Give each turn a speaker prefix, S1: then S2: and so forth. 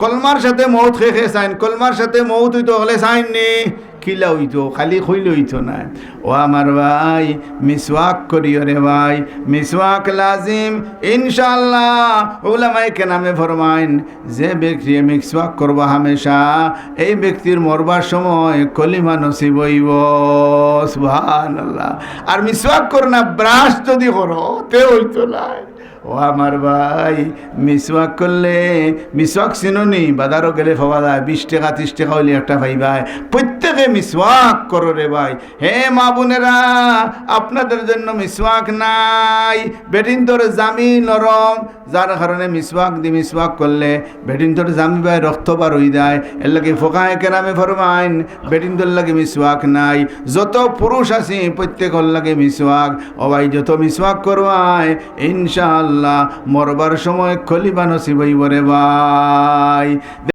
S1: কলমার সাথে মৌত খেয়ে চাইন, কলমার সাথে মৌত হইতো হলে চাইন নি খিলা হইতো, খালি খইল হইতো না। ও আমার ভাই, মিসওয়াক করিও রে ভাই, মিসওয়াক লাজিম ইনশাআল্লাহ। উলামায়ে কেরামে ফরমাইন যে ব্যক্তি মিসওয়াক করবা হামেশা, এই ব্যক্তির মরবার সময় কলিমা নসিব হইব। সুবহানাল্লাহ। আর মিসওয়াক করো না, ব্রাশ যদি করো তে হইতো না। ও আমার ভাই, মিসওয়াক করলে, মিসওয়াক চিনুনি বাজারও গেলে পাওয়া যায়, 20 টাকা 30 টাকা হইলে একটা পাইবাই। প্রত্যেকে মিসওয়াক করো রে ভাই। হে মা বোনেরা, আপনাদের জন্য মিসওয়াক নাই। বেটিন তোর জামি নরম, যার কারণে মিসওয়াক দি মিসওয়াক করলে বেটিন তোর জামি ভাই রক্ত বার হয়ে যায়। এর লাগে ফোকায়ে কেরামে ফরমাইন বেটিন তোর লাগে মিসওয়াক নাই। যত পুরুষ আছি প্রত্যেকের লাগে মিসওয়াক। ও ভাই, যত মিসওয়াক করবায় ইনশাআল্লাহ মরবার সময় খলিফা নসিব হইব রে ভাই।